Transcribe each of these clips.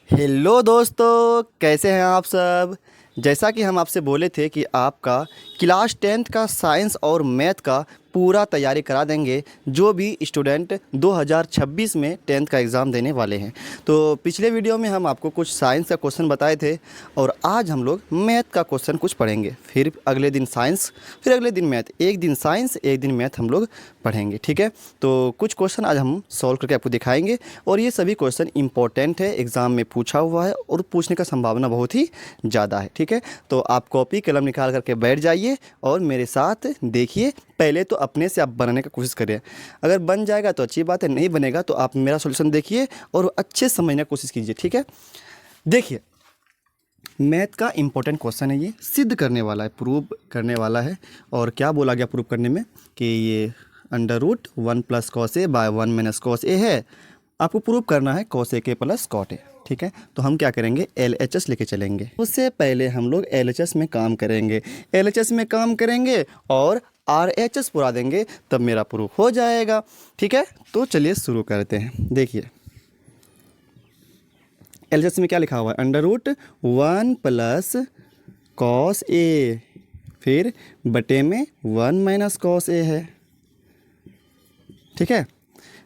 Hello दोस्तों, कैसे हैं आप सब। जैसा कि हम आपसे बोले थे कि आपका क्लास 10th का साइंस और मैथ का पूरा तैयारी करा देंगे जो भी स्टूडेंट 2026 में 10th का एग्ज़ाम देने वाले हैं। तो पिछले वीडियो में हम आपको कुछ साइंस का क्वेश्चन बताए थे और आज हम लोग मैथ का क्वेश्चन कुछ पढ़ेंगे। फिर अगले दिन साइंस, फिर अगले दिन मैथ, एक दिन साइंस एक दिन मैथ हम लोग पढ़ेंगे। ठीक है, तो कुछ क्वेश्चन आज हम सॉल्व करके आपको दिखाएंगे और ये सभी क्वेश्चन इंपॉर्टेंट है, एग्ज़ाम में पूछा हुआ है और पूछने का संभावना बहुत ही ज़्यादा है। ठीक है, तो आप कॉपी कलम निकाल करके बैठ जाइए और मेरे साथ देखिए। पहले तो अपने से आप बनाने का कोशिश करिए, अगर बन जाएगा तो अच्छी बात है, नहीं बनेगा तो आप मेरा सॉल्यूशन देखिए और अच्छे से समझने की कोशिश कीजिए। ठीक है, देखिए मैथ का इंपॉर्टेंट क्वेश्चन है, ये सिद्ध करने वाला है, प्रूव करने वाला है। और क्या बोला गया प्रूव करने में कि ये under root 1 plus cos A bye 1 minus cos A है। आपको प्रूव करना है कॉस ए के प्लस कॉट ए। ठीक है, तो हम क्या करेंगे, LHS लेके चलेंगे। उससे पहले हम लोग LHS में काम करेंगे, LHS में काम करेंगे और RHS पुरा देंगे, तब मेरा प्रूफ हो जाएगा। ठीक है, तो चलिए शुरू करते हैं। देखिए LHS में क्या लिखा हुआ है, under root 1 plus cos A, फिर बटे में 1 माइनस कॉस ए है। ठीक है,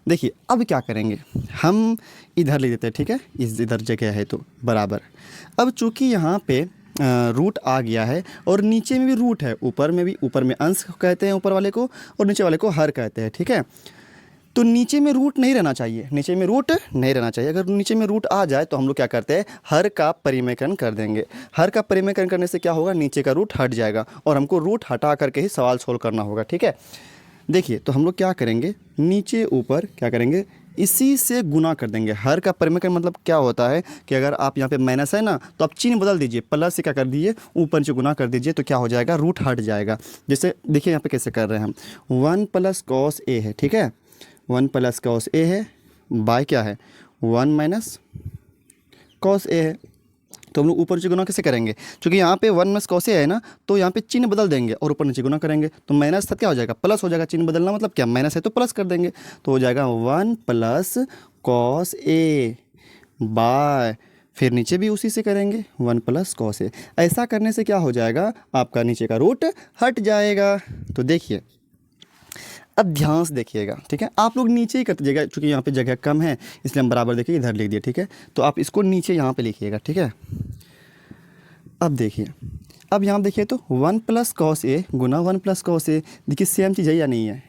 देखिए अब क्या करेंगे, हम इधर ले देते हैं। ठीक है, इस इधर जगह है तो बराबर। अब चूंकि यहाँ पे रूट आ गया है और नीचे में भी रूट है, ऊपर में भी, ऊपर में अंश कहते हैं ऊपर वाले को और नीचे वाले को हर कहते हैं। ठीक है, तो नीचे में रूट नहीं रहना चाहिए, नीचे में रूट नहीं रहना चाहिए। अगर नीचे में रूट आ जाए तो हम लोग क्या करते हैं, हर का परिमेयकरण कर देंगे। हर का परिमेयकरण करने से क्या होगा, नीचे का रूट हट जाएगा और हमको रूट हटा करके ही सवाल सोल्व करना होगा। ठीक है, देखिए तो हम लोग क्या करेंगे, नीचे ऊपर क्या करेंगे, इसी से गुना कर देंगे। हर का परिमेयकरण मतलब क्या होता है कि अगर आप यहाँ पे माइनस है ना तो आप चिन्ह बदल दीजिए, प्लस से क्या कर दीजिए, ऊपर से गुना कर दीजिए, तो क्या हो जाएगा, रूट हट जाएगा। जैसे देखिए यहाँ पे कैसे कर रहे हैं हम, 1 प्लस कॉस ए है। ठीक है, 1 प्लस कॉस ए है बाय क्या है, 1 माइनस कॉस ए है। तो हम लोग ऊपर नीचे गुना कैसे करेंगे, क्योंकि यहाँ पे 1 माइनस कॉस ए है ना, तो यहाँ पे चिन्ह बदल देंगे और ऊपर नीचे गुना करेंगे तो माइनस था क्या हो जाएगा, प्लस हो जाएगा। चिन्ह बदलना मतलब क्या, माइनस है तो प्लस कर देंगे, तो हो जाएगा 1 प्लस कॉस ए बाय, फिर नीचे भी उसी से करेंगे 1 प्लस कॉस ए। ऐसा करने से क्या हो जाएगा, आपका नीचे का रूट हट जाएगा। तो देखिए अब ध्यान से देखिएगा। ठीक है, आप लोग नीचे ही कर दीजिएगा, चूँकि यहाँ पे जगह कम है इसलिए हम बराबर देखिए इधर लिख दिए। ठीक है, तो आप इसको नीचे यहाँ पे लिखिएगा। ठीक है, अब देखिए, अब यहाँ देखिए तो 1 plus cos A Guna 1 plus cos A, देखिए सेम चीज़ है या नहीं है।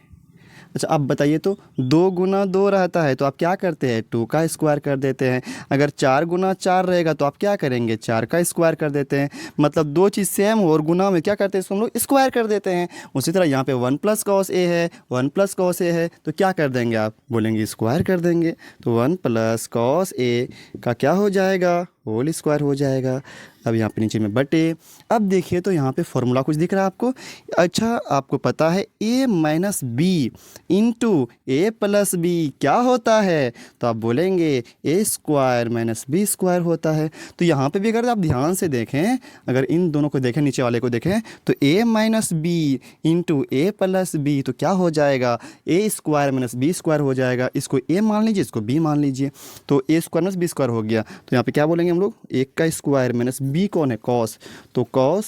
अच्छा अब बताइए, तो 2 गुना 2 रहता है तो आप क्या करते हैं, 2 का स्क्वायर कर देते हैं। अगर 4 गुना 4 रहेगा तो आप क्या करेंगे, 4 का स्क्वायर कर देते हैं। मतलब दो चीज़ सेम हो और गुना में क्या करते हैं, इसको हम लोग स्क्वायर कर देते हैं। उसी तरह यहाँ पे 1 प्लस कॉस ए है, 1 प्लस कॉस ए है, तो क्या कर देंगे, आप बोलेंगे स्क्वायर कर देंगे। तो 1 प्लस कॉस ए का क्या हो जाएगा, होल स्क्वायर हो जाएगा। अब यहाँ पे नीचे में बटे। अब देखिए तो यहाँ पे फॉर्मूला कुछ दिख रहा है आपको। अच्छा आपको पता है a minus b into a plus b क्या होता है, तो आप बोलेंगे a square minus b square होता है। तो यहाँ पे भी अगर आप ध्यान से देखें, अगर इन दोनों को देखें, नीचे वाले को देखें, तो a minus b into a plus b तो क्या हो जाएगा, a square minus b square हो जाएगा। इसको a मान लीजिए, इसको b मान लीजिए, तो ए स्क्वायर माइनस बी स्क्वायर हो गया। तो यहाँ पे क्या बोलेंगे हम लोग, एक का स्क्वायर माइनस बी कौन है, कॉस, तो कॉस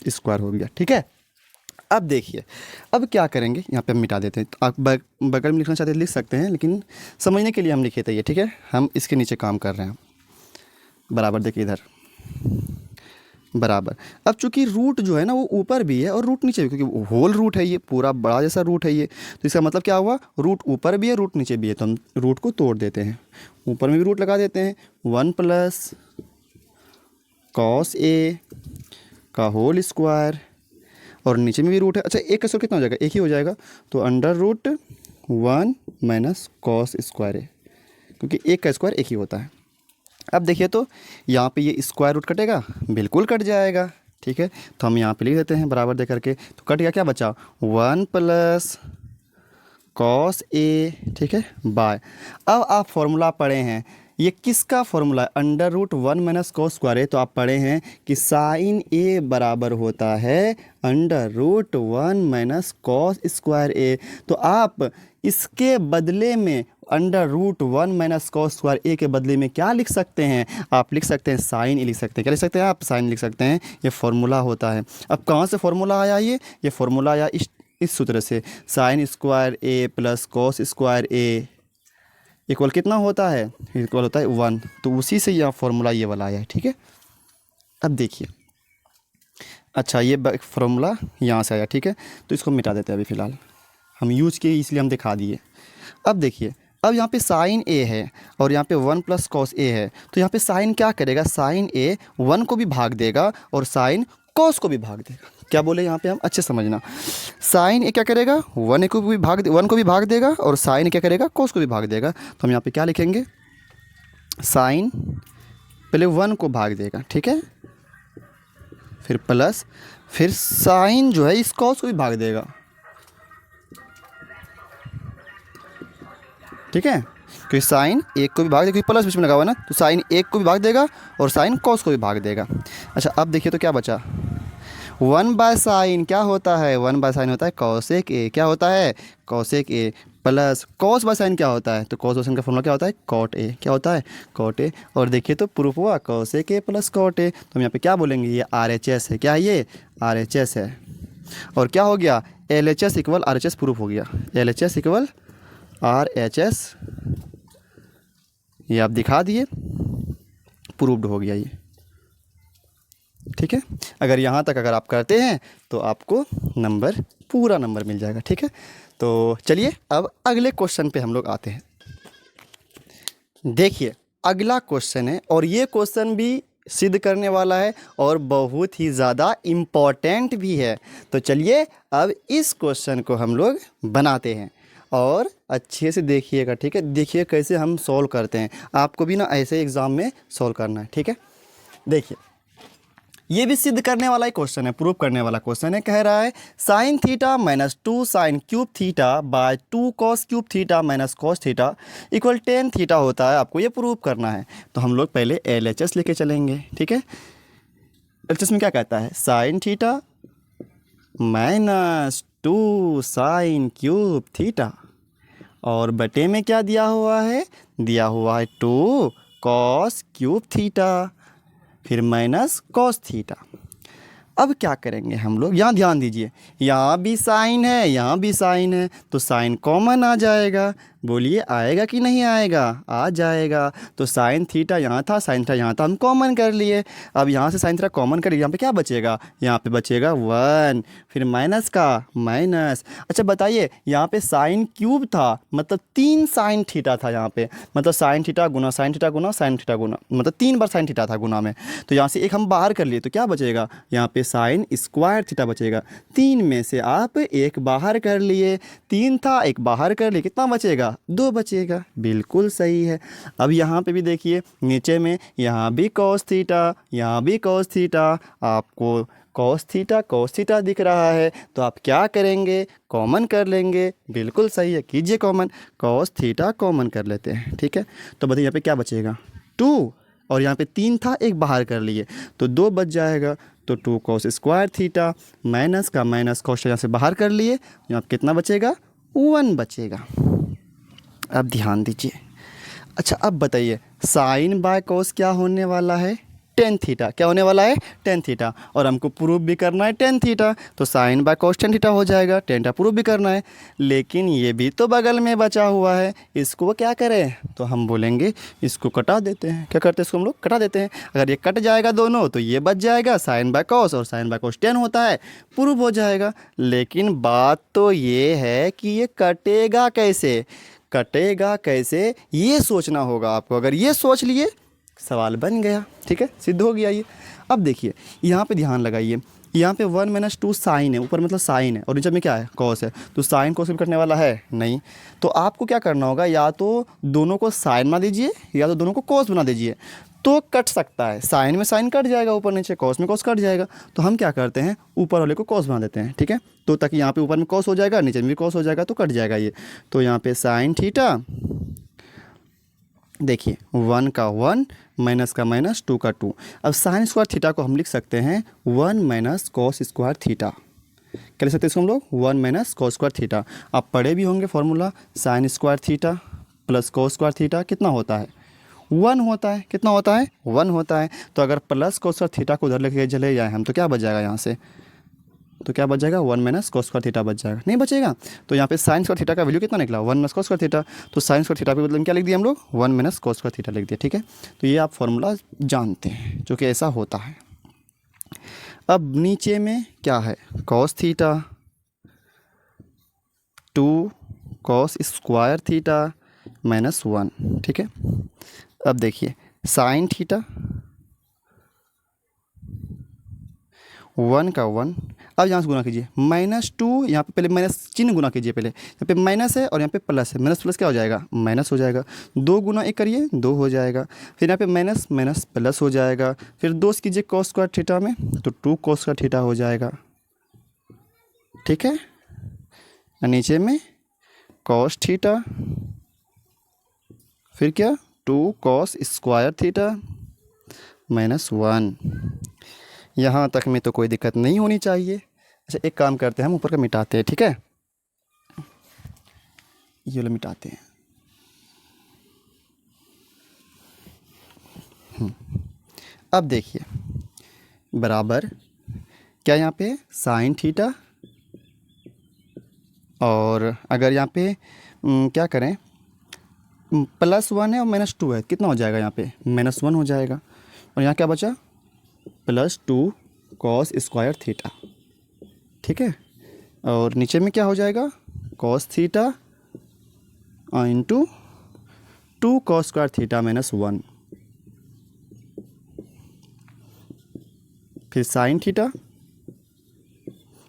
स्क्वायर हो गया। ठीक है, अब देखिए अब क्या करेंगे, यहाँ पे हम मिटा देते हैं। तो आप बगल में लिखना चाहते हैं लिख सकते हैं, लेकिन समझने के लिए हम लिखे थे ये। ठीक है, हम इसके नीचे काम कर रहे हैं बराबर। देखिए इधर बराबर। अब चूंकि रूट जो है ना वो ऊपर भी है और रूट नीचे भी, क्योंकि होल रूट है, ये पूरा बड़ा जैसा रूट है ये, तो इसका मतलब क्या हुआ, रूट ऊपर भी है रूट नीचे भी है, तो हम रूट को तोड़ देते हैं, ऊपर में भी रूट लगा देते हैं। 1 प्लस कॉस ए का होल स्क्वायर और नीचे में भी रूट है। अच्छा एक का स्क्वायर कितना हो जाएगा, एक ही हो जाएगा, तो under root 1 minus cos square है, क्योंकि एक का स्क्वायर एक ही होता है। अब देखिए तो यहाँ पे ये स्क्वायर रूट कटेगा, बिल्कुल कट जाएगा। ठीक है, तो हम यहाँ पे लिख देते हैं बराबर दे करके, तो कट गया, क्या बचा, 1 प्लस कॉस ए। ठीक है, बाय। अब आप फॉर्मूला पढ़े हैं, ये किसका फॉर्मूला है, under root 1 minus cos square है, तो आप पढ़े हैं कि साइन ए बराबर होता है under root 1 minus cos square A. तो आप इसके बदले में under root 1 minus cos square A के बदले में क्या लिख सकते हैं? आप लिख सकते हैं साइन ए लिख सकते हैं। क्या लिख सकते हैं आप? साइन लिख सकते हैं। ये फॉर्मूला होता है। अब कहाँ से फॉर्मूला आया? ये फॉर्मूला आया इस सूत्र से, साइन स्क्वायर ए प्लस कॉस स्क्वायर ए इक्वल कितना होता है? इक्वल होता है 1। तो उसी से यह फॉर्मूला ये वाला आया है। ठीक है, अब देखिए, अच्छा ये फॉर्मूला यहाँ से आया। ठीक है, तो इसको मिटा देते हैं अभी फ़िलहाल, हम यूज किए इसलिए हम दिखा दिए। अब देखिए, अब यहाँ पे साइन ए है और यहाँ पे 1 प्लस कॉस ए है, तो यहाँ पे साइन क्या करेगा? साइन ए 1 को भी भाग देगा और साइन कॉस को भी भाग देगा। क्या बोले यहाँ पे हम? अच्छे समझना, साइन ए क्या करेगा? 1 को भी भाग देगा और साइन क्या करेगा? कॉस को भी भाग देगा। तो हम यहाँ पे क्या लिखेंगे? साइन पहले 1 को भाग देगा, ठीक है, फिर प्लस, फिर साइन जो है इस कॉस को भी भाग देगा। ठीक है, क्योंकि साइन एक को भी भाग देगा, क्योंकि प्लस बीच में लगा हुआ ना, तो साइन एक को भी भाग देगा और साइन कॉस को भी भाग देगा। अच्छा अब देखिए तो क्या बचा? 1 बाय साइन क्या होता है? 1 बाय साइन होता है कॉसेक ए। क्या होता है? Cosec a plus cos by sine क्या होता है? तो कॉस बाय साइन का फॉर्मूला क्या होता है? Cot a. क्या होता है? Cot a. और देखिए तो प्रूफ हुआ cosec a plus cot a. तो हम यहाँ पे क्या बोलेंगे? ये RHS है। क्या है ये? RHS है। और क्या हो गया? LHS इक्वल RHS प्रूफ हो गया। LHS इक्वल RHS ये आप दिखा दिए, प्रूव्ड हो गया ये। ठीक है, अगर यहाँ तक अगर आप करते हैं तो आपको नंबर, पूरा नंबर मिल जाएगा। ठीक है, तो चलिए अब अगले क्वेश्चन पे हम लोग आते हैं। देखिए अगला क्वेश्चन है और ये क्वेश्चन भी सिद्ध करने वाला है और बहुत ही ज़्यादा इम्पॉर्टेंट भी है। तो चलिए अब इस क्वेश्चन को हम लोग बनाते हैं और अच्छे से देखिएगा। ठीक है, देखिए कैसे हम सॉल्व करते हैं। आपको भी ना ऐसे एग्ज़ाम में सॉल्व करना है। ठीक है, देखिए ये भी सिद्ध करने वाला ही क्वेश्चन है, प्रूव करने वाला क्वेश्चन है। कह रहा है sine theta minus 2 sine cube theta by 2 cos cube theta minus cos theta equal 10 theta होता है। आपको ये प्रूव करना है। तो हम लोग पहले LHS लेके चलेंगे। ठीक है, LHS में क्या कहता है? Sine theta minus 2 sine cube theta और बटे में क्या दिया हुआ है? दिया हुआ है 2 कॉस क्यूब थीटा फिर माइनस कॉस थीटा। अब क्या करेंगे हम लोग? यहाँ ध्यान दीजिए, यहाँ भी साइन है, यहाँ भी साइन है, तो साइन कॉमन आ जाएगा। बोलिए आएगा कि नहीं आएगा? आ जाएगा। तो साइन थीटा यहाँ था, साइन थीटा यहाँ था, हम कॉमन कर लिए। अब यहाँ से साइन थीटा कॉमन करिए, यहाँ पे क्या बचेगा? यहाँ पे बचेगा 1, फिर माइनस का माइनस। अच्छा बताइए, यहाँ पे साइन क्यूब था मतलब 3 साइन थीटा था यहाँ पे, मतलब साइन थीटा गुना साइन थीटा गुना साइन थीटा गुना, मतलब 3 बार साइन थीटा था गुना में। तो यहाँ से एक हम बाहर कर लिए तो क्या बचेगा? यहाँ पे साइन स्क्वायर थीटा बचेगा। 3 में से आप एक बाहर कर लिए, 3 था एक बाहर कर लिए, कितना बचेगा? 2 बचेगा। बिल्कुल सही है। अब यहाँ पे भी देखिए नीचे में, यहाँ भी कॉस थीटा, यहाँ भी कॉस थीटा, आपको कॉस थीटा दिख रहा है। तो आप क्या करेंगे? कॉमन कर लेंगे। बिल्कुल सही है, कीजिए कॉमन। कॉस थीटा कॉमन कर लेते हैं। ठीक है, तो बताइए यहाँ पे क्या बचेगा? 2 और यहाँ पे 3 था एक बाहर कर लिए तो 2 बच जाएगा। तो 2 कॉस स्क्वायर थीटा माइनस का माइनस कॉस यहाँ से बाहर कर लिए, यहाँ पे कितना बचेगा? 1 बचेगा। अब ध्यान दीजिए। अच्छा अब बताइए साइन बाय कॉस क्या होने वाला है? Tan theta. क्या होने वाला है? Tan theta. और हमको प्रूफ भी करना है टेन थीटा, तो sine by cos tan theta हो जाएगा। टेन थीटा प्रूफ भी करना है, लेकिन ये भी तो बगल में बचा हुआ है, इसको क्या करें? तो हम बोलेंगे इसको कटा देते हैं। क्या करते हैं? इसको हम लोग कटा देते हैं। अगर ये कट जाएगा दोनों तो ये बच जाएगा साइन बाय कॉस, और साइन बाय कॉस टेन होता है, प्रूफ हो जाएगा। लेकिन बात तो ये है कि ये कटेगा कैसे? कटेगा कैसे ये सोचना होगा आपको। अगर ये सोच लिए सवाल बन गया। ठीक है, सिद्ध हो गया ये। अब देखिए यहाँ पे ध्यान लगाइए, यहाँ पे 1 माइनस 2 साइन है, ऊपर मतलब साइन है और नीचे में क्या है? कॉस है। तो साइन कॉस भी कटने वाला है नहीं। तो आपको क्या करना होगा, या तो दोनों को साइन बना दीजिए या तो दोनों को कॉस बना दीजिए, तो कट सकता है। साइन में साइन कट जाएगा ऊपर नीचे, कॉस में कॉस कट जाएगा। तो हम क्या करते हैं, ऊपर वाले को कॉस बना देते हैं। ठीक है, तो ताकि यहाँ पे ऊपर में कॉस हो जाएगा, नीचे में भी कॉस हो जाएगा, तो कट जाएगा ये। तो यहाँ पे साइन थीटा, देखिए 1 का 1 माइनस का माइनस 2 का 2। अब साइन स्क्वायर थीटा को हम लिख सकते हैं 1 माइनस कॉस स्क्वायर थीटा। क्या लिख सकते हैं इसको हम लोग? 1 माइनस कॉस स्क्वायर थीटा। आप पढ़े भी होंगे formula, sine square theta plus cos square theta कितना होता है 1 होता है। कितना होता है 1 होता है। तो अगर प्लस कॉस स्क्वायर थीटा को उधर लेके चले जाए हम तो क्या बच जाएगा यहाँ से, तो क्या बच जाएगा 1 माइनस कॉस स्क्वायर थीटा बच जाएगा, नहीं बचेगा। तो यहाँ पे साइन स्क्वायर थीटा का वैल्यू कितना निकला 1 माइनस कॉस स्क्वायर थीटा। तो साइन स्क्वायर थीटा के बदले में क्या लिख दिया हम लोग 1 माइनस कॉस स्क्वायर थीटा लिख दिया। ठीक है, तो ये आप फॉर्मूला जानते हैं जो कि ऐसा होता है। अब नीचे में क्या है cos theta 2 cos square theta minus 1। ठीक है, अब देखिए साइन थीटा 1 का 1, अब यहाँ से गुना कीजिए -2, यहाँ पे पहले माइनस चिन्ह गुना कीजिए, पहले यहाँ पे माइनस है और यहाँ पे प्लस है, माइनस प्लस क्या हो जाएगा माइनस हो जाएगा। 2 गुना 1 करिए 2 हो जाएगा, फिर यहाँ पे माइनस माइनस प्लस हो जाएगा, फिर 2 से कीजिए कॉस स्क्वायर थीटा में तो 2 कॉस स्क्वायर थीटा हो जाएगा। ठीक है, नीचे में कॉस थीटा, फिर क्या 2 कॉस स्क्वायर थीटा माइनस 1। यहाँ तक में तो कोई दिक्कत नहीं होनी चाहिए। अच्छा एक काम करते हैं, हम ऊपर का मिटाते हैं। ठीक है, ये वाला मिटाते हैं। अब देखिए बराबर क्या यहाँ पे साइन थीटा, और अगर यहाँ पे क्या करें +1 है और -2 है, कितना हो जाएगा यहाँ पे -1 हो जाएगा। और यहाँ क्या बचा +2 कॉस स्क्वायर थीटा। ठीक है, और नीचे में क्या हो जाएगा cos theta into 2 cos square theta -1, फिर साइन थीटा।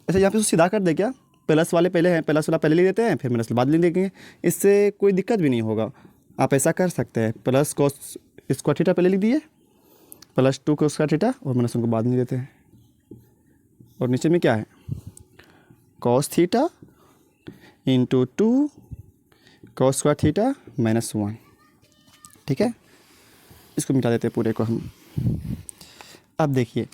ऐसे यहाँ पे तो सीधा कर दे क्या, प्लस वाले पहले हैं, प्लस वाला पहले ले लेते हैं फिर माइनस बाद ले देंगे, इससे कोई दिक्कत भी नहीं होगा। आप ऐसा कर सकते हैं प्लस कॉस स्क्वायर थीटा पहले लिख दिए, +2 कॉस स्क्वायर थीटा और माइनस उनको बाद में देते हैं। और नीचे में क्या है cos theta into 2 cos square theta -1। ठीक है, इसको मिटा देते हैं पूरे को हम। अब देखिए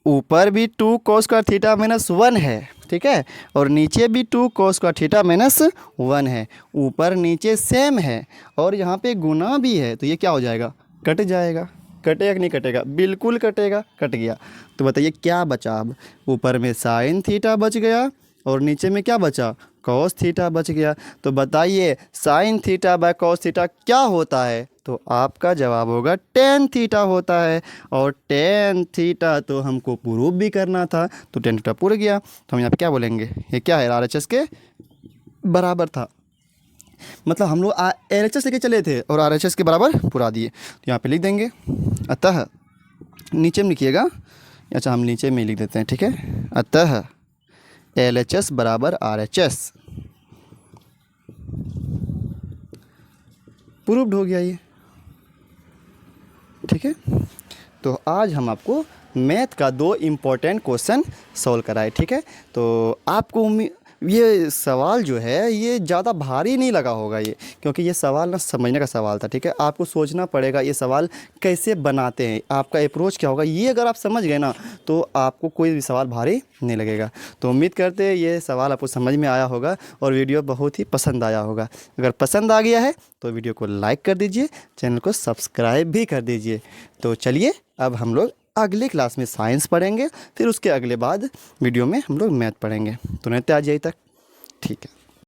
ऊपर भी 2 कॉस स्क्वायर थीटा -1 है। ठीक है, और नीचे भी 2 कॉस स्क्वायर थीटा -1 है। ऊपर नीचे सेम है और यहाँ पे गुना भी है, तो ये क्या हो जाएगा कट जाएगा। कटेगा कि नहीं कटेगा, बिल्कुल कटेगा, कट गया। तो बताइए क्या बचा, अब ऊपर में साइन थीटा बच गया और नीचे में क्या बचा कॉस थीटा बच गया। तो बताइए sine theta by cos theta क्या होता है, तो आपका जवाब होगा tan थीटा होता है। और tan थीटा तो हमको प्रूव भी करना था, तो tan थीटा पूरा गया। तो हम यहाँ पे क्या बोलेंगे, ये क्या है RHS के बराबर था। मतलब हम लोग LHS लेके चले थे और RHS के बराबर पुरा दिए। तो यहाँ पे लिख देंगे, अतः नीचे में लिखिएगा, अच्छा हम नीचे में लिख देते हैं। ठीक है, अतः LHS बराबर RHS, प्रूव्ड हो गया ये। ठीक है, तो आज हम आपको मैथ का 2 इम्पोर्टेंट क्वेश्चन सॉल्व कराए। ठीक है, तो आपको ये सवाल जो है ये ज़्यादा भारी नहीं लगा होगा ये, क्योंकि ये सवाल ना समझने का सवाल था। ठीक है, आपको सोचना पड़ेगा ये सवाल कैसे बनाते हैं, आपका अप्रोच क्या होगा। ये अगर आप समझ गए ना तो आपको कोई भी सवाल भारी नहीं लगेगा। तो उम्मीद करते हैं ये सवाल आपको समझ में आया होगा और वीडियो बहुत ही पसंद आया होगा। अगर पसंद आ गया है तो वीडियो को लाइक कर दीजिए, चैनल को सब्सक्राइब भी कर दीजिए। तो चलिए अब हम लोग अगले क्लास में साइंस पढ़ेंगे, फिर उसके अगले बाद वीडियो में हम लोग मैथ पढ़ेंगे। तो नहीं आ जाइए तक, ठीक है।